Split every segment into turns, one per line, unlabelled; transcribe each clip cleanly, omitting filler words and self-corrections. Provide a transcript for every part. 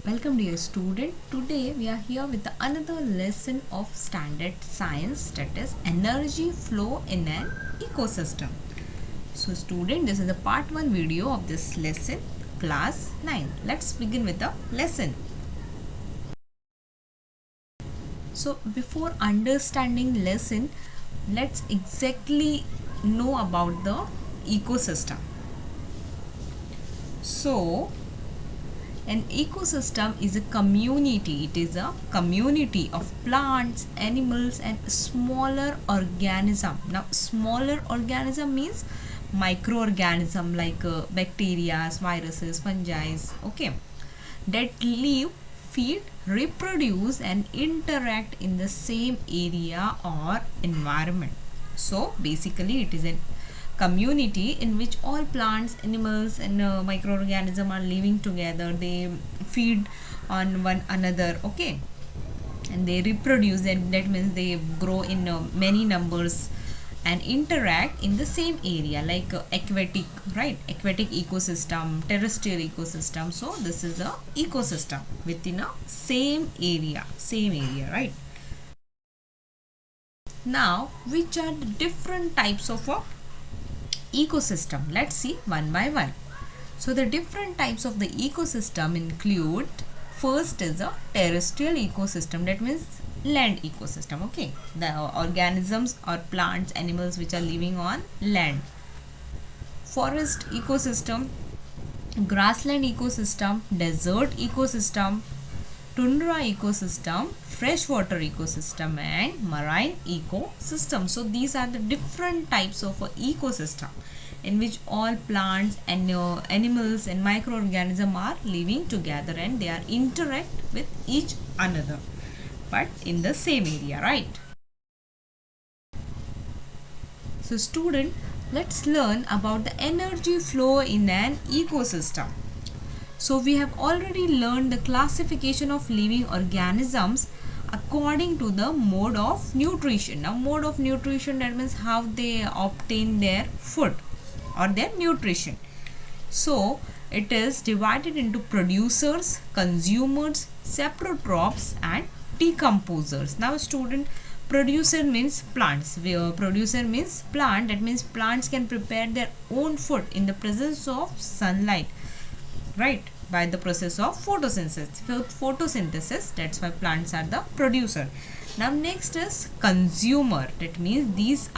Welcome dear student. Today we are here with another lesson of standard science, that is energy flow in an ecosystem. So student, this is the part 1 video of this lesson, class 9. Let's begin with the lesson. So before understanding lesson, let's exactly know about the ecosystem. So an ecosystem is a community. It is a community of plants, animals and smaller organism. Now smaller organism means microorganism like bacteria, viruses, fungi, okay, that live, feed, reproduce and interact in the same area or environment. So basically it is an community in which all plants, animals and microorganisms are living together. They feed on one another, okay, and they reproduce, and that means they grow in many numbers and interact in the same area, like aquatic, right, aquatic ecosystem, terrestrial ecosystem. So this is a ecosystem within a same area, right? Now which are the different types of a ecosystem? Let's see one by one. So the different types of the ecosystem include, first is a terrestrial ecosystem, that means land ecosystem, okay, the organisms or plants, animals which are living on land. Forest ecosystem, grassland ecosystem, desert ecosystem, tundra ecosystem, freshwater ecosystem and marine ecosystem. So these are the different types of a ecosystem in which all plants and animals and microorganisms are living together and they are interact with each another, but in the same area, right? So student, let's learn about the energy flow in an ecosystem. So we have already learned the classification of living organisms according to the mode of nutrition. Now mode of nutrition, that means how they obtain their food or their nutrition. So it is divided into producers, consumers, saprotrophs and decomposers. Now student, producer means plants. Producer means plant, that means plants can prepare their own food in the presence of sunlight, right, by the process of photosynthesis. That's why plants are the producer. Now next is consumer, that means these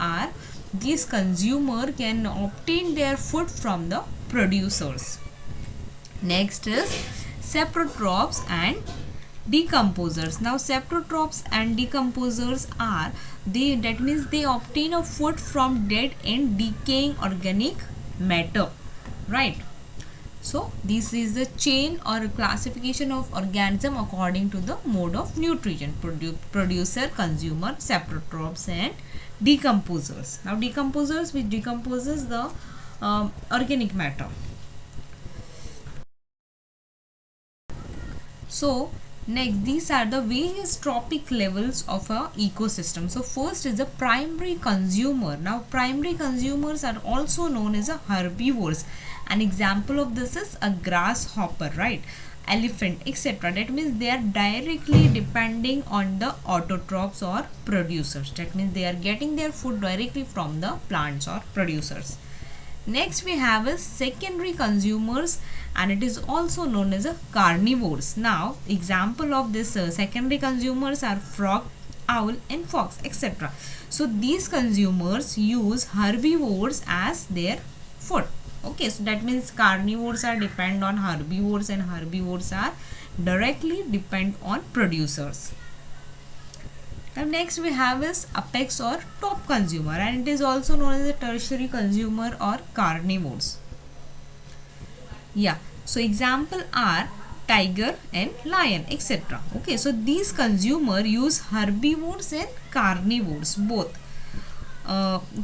consumer can obtain their food from the producers. Next is saprotrophs and decomposers. Now saprotrophs and decomposers are that means they obtain a food from dead and decaying organic matter, right? So this is the chain or classification of organism according to the mode of nutrition: producer, consumer, saprotrophs and decomposers. Now decomposers, which decomposes the organic matter. So next, these are the various trophic levels of a ecosystem. So first is the primary consumer. Now primary consumers are also known as a herbivores. An example of this is a grasshopper, right, elephant, etc. That means they are directly depending on the autotrophs or producers. That means they are getting their food directly from the plants or producers. Next we have a secondary consumers, and it is also known as a carnivores. Now example of this secondary consumers are frog, owl and fox, etc. So these consumers use herbivores as their food. Okay, so that means carnivores are depend on herbivores and herbivores are directly depend on producers. Now next we have is apex or top consumer, and it is also known as a tertiary consumer or carnivores. Yeah, so example are tiger and lion, etc. Okay, so these consumer use herbivores and carnivores both.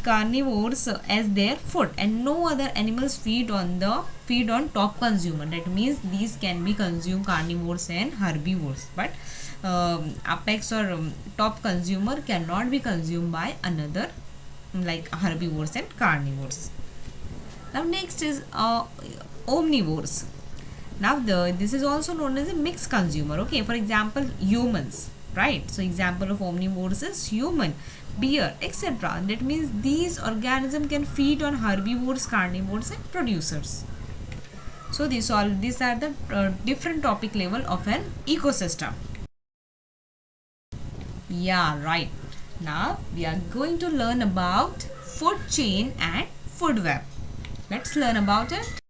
Carnivores as their food, and no other animals feed on top consumer. That means these can be consumed, carnivores and herbivores, but apex or top consumer cannot be consumed by another like herbivores and carnivores. Now next is omnivores. Now this is also known as a mixed consumer. Okay, for example, humans, right? So example of omnivores is human, beer, etc. That means these organisms can feed on herbivores, carnivores, and producers. So these are the different topic level of an ecosystem. Yeah, right. Now we are going to learn about food chain and food web. Let's learn about it.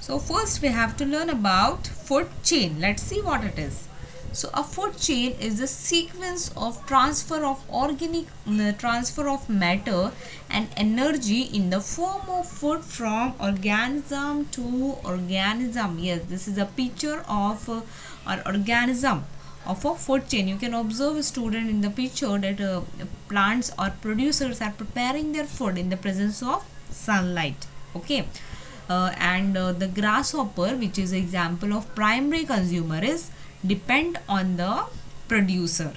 So first we have to learn about food chain. Let's see what it is. So a food chain is a sequence of transfer of matter and energy in the form of food from organism to organism. Yes, this is a picture of an organism of a food chain. You can observe a student in the picture that plants or producers are preparing their food in the presence of sunlight. Okay. And the grasshopper, which is example of primary consumer, is depend on the producer,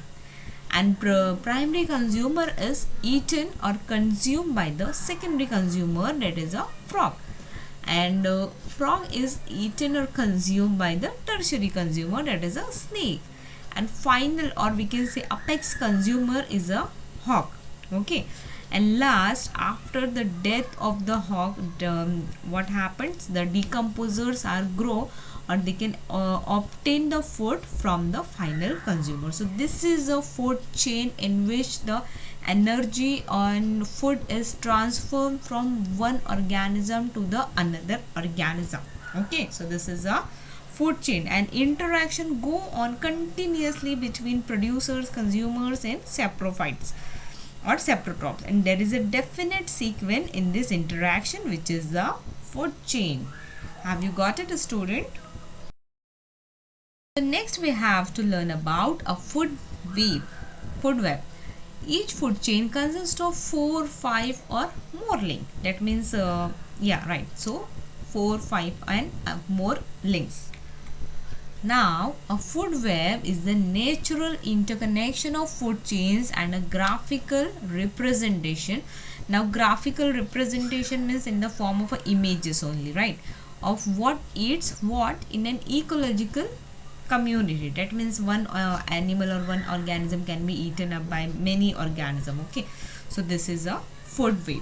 and primary consumer is eaten or consumed by the secondary consumer, that is a frog, and frog is eaten or consumed by the tertiary consumer, that is a snake, and final, or we can say apex consumer, is a hawk. Okay, and last, after the death of the hawk, what happens, the decomposers are grow, or they can obtain the food from the final consumer. So this is a food chain in which the energy on food is transferred from one organism to the another organism. Okay, so this is a food chain, and interaction go on continuously between producers, consumers, and saprophytes or saprotrophs, and there is a definite sequence in this interaction, which is the food chain. Have you got it, student? So next we have to learn about a food web. Each food chain consists of 4, 5 or more links. That means yeah, right, so 4, 5 and more links. Now, a food web is the natural interconnection of food chains and a graphical representation. Now, graphical representation means in the form of images only, right? Of what eats what in an ecological community. That means one animal or one organism can be eaten up by many organisms. Okay, so this is a food web.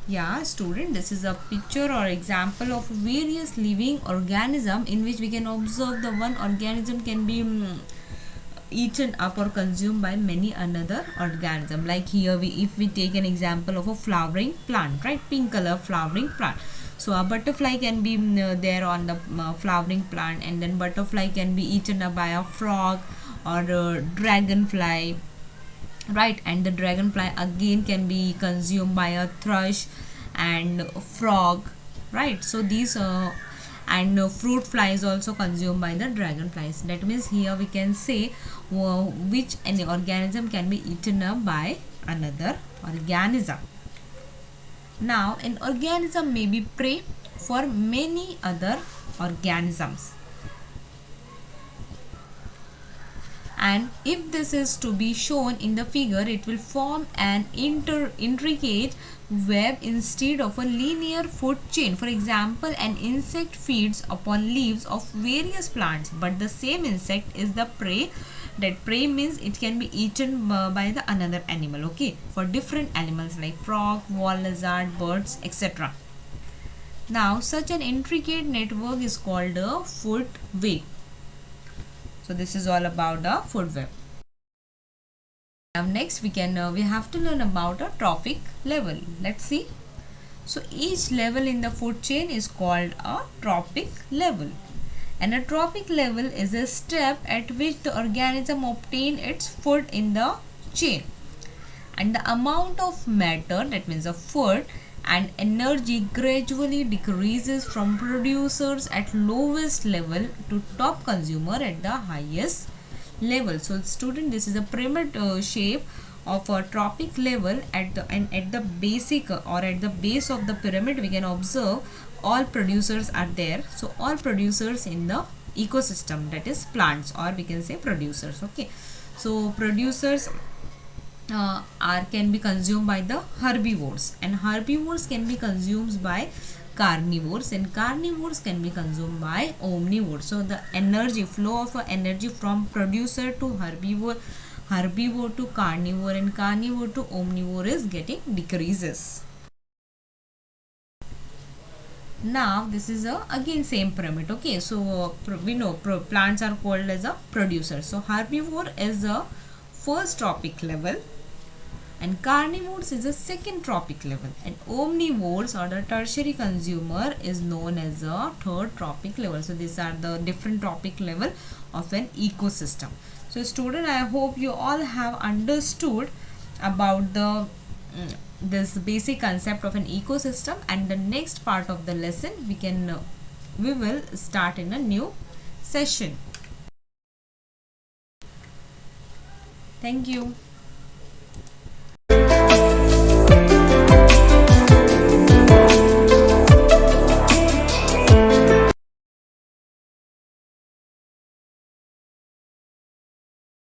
Yeah, student, this is a picture or example of various living organism in which we can observe the one organism can be eaten up or consumed by many another organism. Like here, if we take an example of a flowering plant, right, pink color flowering plant. So a butterfly can be there on the flowering plant, and then butterfly can be eaten up by a frog or a dragonfly, right, and the dragonfly again can be consumed by a thrush and frog, right. So these and fruit fly is also consumed by the dragonflies. That means here we can say which any organism can be eaten up by another organism. Now an organism may be prey for many other organisms, and if this is to be shown in the figure, it will form an intricate web instead of a linear food chain. For example, an insect feeds upon leaves of various plants, but the same insect is the prey. That prey means it can be eaten by the another animal. Okay, for different animals like frog, wall lizard, birds, etc. Now such an intricate network is called a food web. So this is all about the food web. Now next we have to learn about a trophic level. Let's see. So each level in the food chain is called a trophic level, and a trophic level is a step at which the organism obtain its food in the chain, and the amount of matter, that means of food and energy, gradually decreases from producers at lowest level to top consumer at the highest level. So student, this is a pyramid shape of a trophic level. At the basic or at the base of the pyramid, we can observe all producers are there. So all producers in the ecosystem, that is plants, or we can say producers. Okay, so producers are can be consumed by the herbivores, and herbivores can be consumed by carnivores, and carnivores can be consumed by omnivores. So the energy flow of energy from producer to herbivore, herbivore to carnivore, and carnivore to omnivore is getting decreases. Now this is a again same pyramid. Okay, so we know plants are called as a producer. So herbivore is the first trophic level, and carnivores is a second trophic level, and omnivores or the tertiary consumer is known as a third trophic level. So these are the different trophic level of an ecosystem. So student, I hope you all have understood about the this basic concept of an ecosystem, and the next part of the lesson we will start in a new session. Thank you.